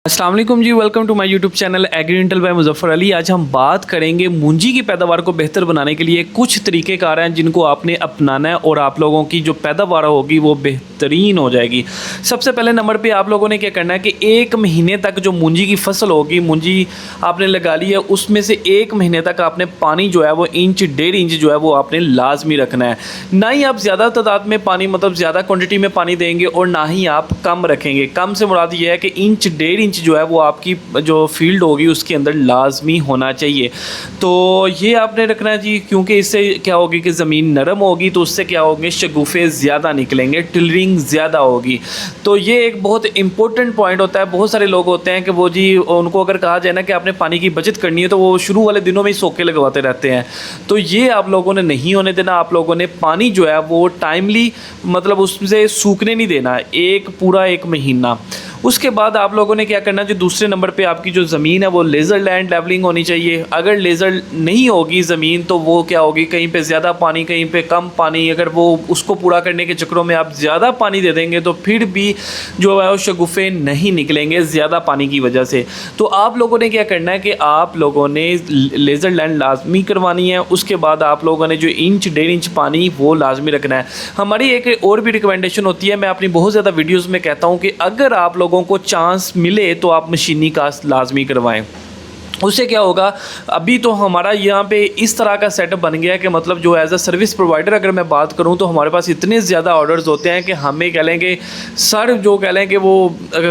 अस्सलाम वालेकुम जी, welcome to my YouTube channel एग्रीडेंटल बाय मुजफ्फर अली। आज हम बात करेंगे मूंजी की पैदावार को बेहतर बनाने के लिए कुछ तरीक़ेकार हैं जिनको आपने अपनाना है और आप लोगों की जो पैदावार होगी वो बेहतरीन हो जाएगी। सबसे पहले नंबर पे आप लोगों ने क्या करना है कि 1 महीने तक जो मूंजी की फसल होगी, मूंजी आपने लगा ली है, उसमें से 1 महीने तक आपने पानी जो है वो इंच 1.5 इंच जो है वो आपने लाजमी रखना है। ना ही आप ज़्यादा तादाद में पानी मतलब ज़्यादा क्वान्टिटी में पानी देंगे और ना ही आप कम रखेंगे। कम से मुराद ये है कि इंच 1.5 इंच जो है वो आपकी जो फील्ड होगी उसके अंदर लाजमी होना चाहिए। तो ये आपने रखना है जी, क्योंकि इससे क्या होगी कि ज़मीन नरम होगी तो उससे क्या होंगे, शगुफ़े ज़्यादा निकलेंगे, टिलरिंग ज़्यादा होगी। तो ये एक बहुत इंपॉर्टेंट पॉइंट होता है। बहुत सारे लोग होते हैं कि वो जी उनको अगर कहा जाए ना कि आपने पानी की बचत करनी है तो वो शुरू वाले दिनों में ही सोके लगवाते रहते हैं। तो ये आप लोगों ने नहीं होने देना। आप लोगों ने पानी जो है वो टाइमली मतलब उससे सूखने नहीं देना, पूरा 1 महीना। उसके बाद आप लोगों ने क्या करना है, जो दूसरे नंबर पे आपकी जो ज़मीन है वो लेज़र लैंड लेवलिंग होनी चाहिए। अगर लेज़र नहीं होगी ज़मीन तो वो क्या होगी, कहीं पे ज़्यादा पानी कहीं पे कम पानी, अगर वो उसको पूरा करने के चक्करों में आप ज़्यादा पानी दे देंगे तो फिर भी जो है वो शगुफ़े नहीं निकलेंगे ज़्यादा पानी की वजह से। तो आप लोगों ने क्या करना है कि आप लोगों ने लेज़र लैंड लाजमी करवानी है। उसके बाद आप लोगों ने जो इंच 1.5 इंच पानी वो लाजमी रखना है। हमारी एक और भी रिकमेंडेशन होती है, मैं अपनी बहुत ज़्यादा वीडियोज़ में कहता हूँ कि अगर आप लोगों को चांस मिले तो आप मशीनी कास्ट लाजमी करवाएं। उससे क्या होगा, अभी तो हमारा यहाँ पे इस तरह का सेटअप बन गया है कि मतलब जो एज अ सर्विस प्रोवाइडर अगर मैं बात करूँ तो हमारे पास इतने ज़्यादा ऑर्डर्स होते हैं कि हमें कह लें कि सर जो कह लें कि वो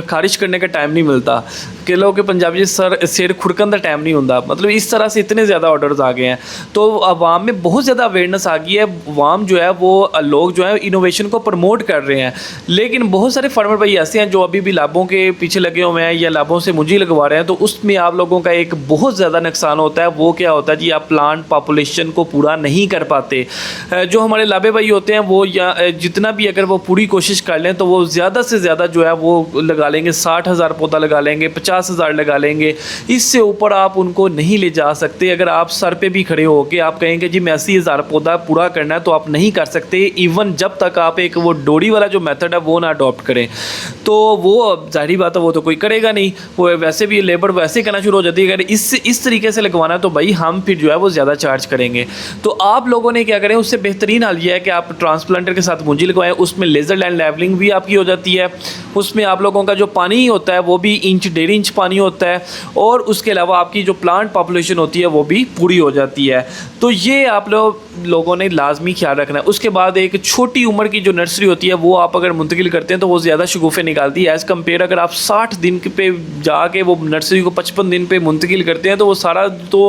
खारिज करने का टाइम नहीं मिलता, कि लोग के पंजाबी सर सिर खुरकन का टाइम नहीं होता, मतलब इस तरह से इतने ज़्यादा ऑर्डर्स आ गए हैं। तो अवाम में बहुत ज़्यादा अवेयरनेस आ गई है। अवाम जो है वो लोग जो है इनोवेशन को प्रमोट कर रहे हैं, लेकिन बहुत सारे फार्मर भाई ऐसे हैं जो अभी भी लाभों के पीछे लगे हुए हैं या लाभों से मुंजी लगवा रहे हैं। तो उसमें आप लोगों का एक बहुत ज़्यादा नुकसान होता है। वो क्या होता है जी, आप प्लांट पॉपुलेशन को पूरा नहीं कर पाते। जो हमारे लाभे भाई होते हैं वो या जितना भी अगर वो पूरी कोशिश कर लें तो वो ज़्यादा से ज़्यादा जो है वो लगा लेंगे, 60,000 पौधा लगा लेंगे, 50,000 लगा लेंगे। इससे ऊपर आप उनको नहीं ले जा सकते। अगर आप सर पे भी खड़े हो के आप कहेंगे जी मैं 80,000 पौधा पूरा करना है तो आप नहीं कर सकते, इवन जब तक आप एक वो डोरी वाला जो मेथड है वो ना अडॉप्ट करें। तो वो जाहिर बात है वो तो कोई करेगा नहीं, वो वैसे भी लेबर वैसे करना शुरू हो जाती है। अगर इस तरीके से लगवाना है तो भाई हम फिर जो है वो ज़्यादा चार्ज करेंगे। तो आप लोगों ने क्या करें, उससे बेहतरीन हाल ये है कि आप ट्रांसप्लांटर के साथ मूंजी लगवाएं। उसमें लेज़र लैंड लेवलिंग भी आपकी हो जाती है। उसमें आप लोगों का जो पानी होता है वो भी इंच 1.5 इंच पानी होता है, और उसके अलावा आपकी जो प्लांट पॉपुलेशन होती है वो भी पूरी हो जाती है। तो ये आप लोगों ने लाजमी ख्याल रखना है। उसके बाद एक छोटी उम्र की जो नर्सरी होती है वो आप अगर मुंतकिल करते हैं तो वो ज़्यादा शगुफ़े निकालती है एज़ कम्पेयर अगर आप 60 दिन पे जाके वो नर्सरी को 55 दिन पे मुंतकिल करते हैं तो वो सारा तो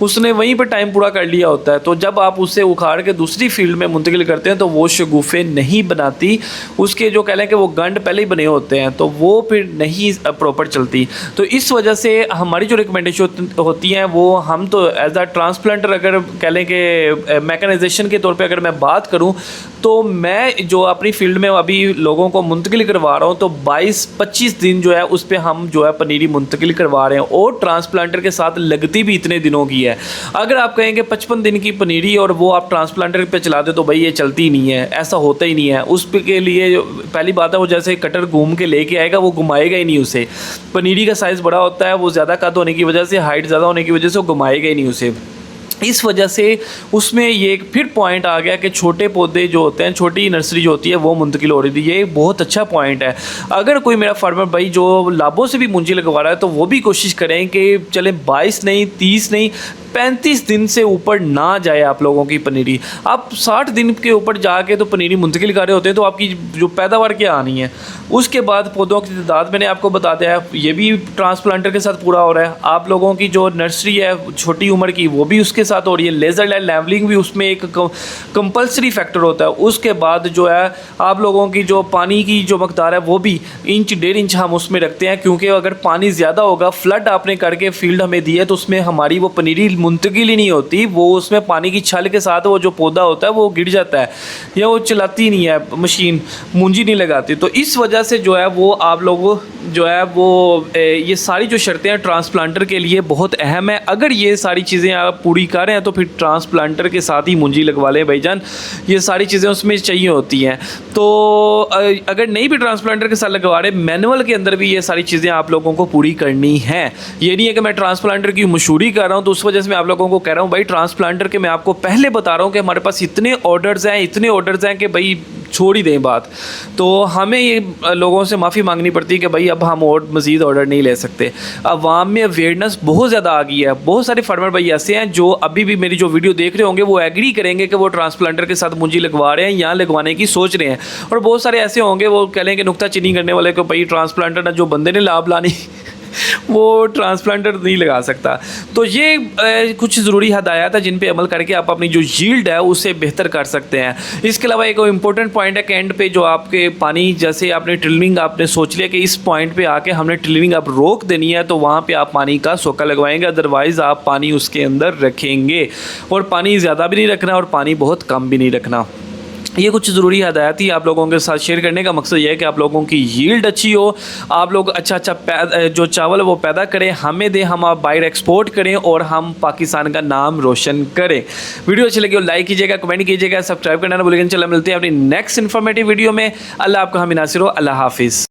उसने वहीं पर टाइम पूरा कर लिया होता है। तो जब आप उसे उखाड़ के दूसरी फील्ड में मुंतकिल करते हैं तो वो शगुफ़े नहीं बनाती, उसके जो कह लें कि वो गंड पहले ही बने होते हैं तो वो फिर नहीं प्रॉपर चलती। तो इस वजह से हमारी जो रिकमेंडेशन होती हैं वो हम तो एज अ ट्रांसप्लांटर अगर कह लें कि मैकेनाइजेशन के तौर पे अगर मैं बात करूं तो मैं जो अपनी फील्ड में अभी लोगों को मुंतकिल करवा रहा हूं तो 22-25 दिन जो है उस पर हम जो है पनीरी मुंतकिल करवा रहे हैं, और ट्रांसप्लांटर के साथ लगती भी इतने दिनों की है। अगर आप कहेंगे 55 दिन की पनीरी और वो आप ट्रांसप्लांटर पे चला दे तो भाई ये चलती ही नहीं है, ऐसा होता ही नहीं है। उस के लिए पहली बात है वो जैसे कटर घूम के लेके आएगा वो घुमाएगा ही नहीं उसे। पनीरी का साइज़ बड़ा होता है, वो ज़्यादा कद होने की वजह से, हाइट ज़्यादा होने की वजह से वो घुमाएगा ही नहीं उसे। इस वजह से उसमें ये एक फिर पॉइंट आ गया कि छोटे पौधे जो होते हैं, छोटी नर्सरी जो होती है वो मुंतकिल हो रही थी। ये एक बहुत अच्छा पॉइंट है। अगर कोई मेरा फार्मर भाई जो लाभों से भी मूंजी लगवा रहा है तो वो भी कोशिश करें कि चले 22 नहीं, 30 नहीं, 35 दिन से ऊपर ना जाए आप लोगों की पनीरी। आप 60 दिन के ऊपर जाके तो पनीरी मुंतकिल कर रहे होते हैं तो आपकी जो पैदावार क्या आनी है। उसके बाद पौधों की तादाद मैंने आपको बता दिया है, ये भी ट्रांसप्लांटर के साथ पूरा हो रहा है। आप लोगों की जो नर्सरी है छोटी उम्र की वो भी उसके साथ हो रही है। लेज़र लैंड लेवलिंग भी उसमें एक कंपल्सरी फैक्टर होता है। उसके बाद जो है आप लोगों की जो पानी की जो मकदार है वो भी इंच 1.5 इंच हम उसमें रखते हैं, क्योंकि अगर पानी ज़्यादा होगा, फ्लड आपने करके फील्ड हमें दी है तो उसमें हमारी वो पनीरी मुंतकिल ही नहीं होती, वो उसमें पानी की छल के साथ वो जो पौधा होता है वो गिर जाता है या वो चलाती नहीं है मशीन, मूंजी नहीं लगाती। तो इस वजह से जो है वो आप लोग जो है वो ये सारी जो शर्तें हैं ट्रांसप्लांटर के लिए बहुत अहम है। अगर ये सारी चीज़ें आप पूरी दिखा रहे हैं तो फिर ट्रांसप्लांटर के साथ ही मुंजी लगवा लें भाईजान, ये सारी चीज़ें उसमें चाहिए होती हैं। तो अगर नहीं भी ट्रांसप्लांटर के साथ लगवा रहे, मैनुअल के अंदर भी ये सारी चीज़ें आप लोगों को पूरी करनी है। ये नहीं है कि मैं ट्रांसप्लांटर की मशहूरी कर रहा हूँ तो उस वजह से मैं आप लोगों को कह रहा हूँ भाई ट्रांसप्लांटर के मैं आपको पहले बता रहा हूँ कि हमारे पास इतने ऑर्डर्स हैं कि भाई छोड़ ही दें बात। तो हमें ये लोगों से माफ़ी मांगनी पड़ती है कि भाई अब हम और मज़ीद ऑर्डर नहीं ले सकते। अवाम में अवेयरनेस बहुत ज़्यादा आ गई है। बहुत सारे फार्मर भाई ऐसे हैं जो अभी भी मेरी जो वीडियो देख रहे होंगे वो एग्री करेंगे कि वो ट्रांसप्लांटर के साथ मुंजी लगवा रहे हैं या लगवाने की सोच रहे हैं, और बहुत सारे ऐसे होंगे वो कह लेंगे नुक्ताचीनी करने वाले को भाई ट्रांसप्लांटर ना जो बंदे ने लाभ लानी वो ट्रांसप्लांटर नहीं लगा सकता। तो ये कुछ ज़रूरी हदायत है जिन पे अमल करके आप अपनी जो यील्ड है उसे बेहतर कर सकते हैं। इसके अलावा एक इंपॉर्टेंट पॉइंट है कि एंड पे जो आपके पानी, जैसे आपने टिल्लिंग आपने सोच लिया कि इस पॉइंट पे आके हमने टिल्लिंग अब रोक देनी है, तो वहाँ पे आप पानी का सोका लगवाएंगे, अदरवाइज़ आप पानी उसके अंदर रखेंगे। और पानी ज़्यादा भी नहीं रखना और पानी बहुत कम भी नहीं रखना। ये कुछ ज़रूरी हदायत ही आप लोगों के साथ शेयर करने का मकसद ये है कि आप लोगों की यील्ड अच्छी हो, आप लोग अच्छा जो चावल है वो पैदा करें, हमें दें, हम आप बाहर एक्सपोर्ट करें और हम पाकिस्तान का नाम रोशन करें। वीडियो अच्छी लगी हो लाइक कीजिएगा, कमेंट कीजिएगा, सब्सक्राइब करना ना भूलिएगा। चलो मिलते हैं अपनी नेक्स्ट इन्फॉर्मेटिव वीडियो में। अल्लाह आपका हामी नासिर हो। अल्लाह हाफिज़।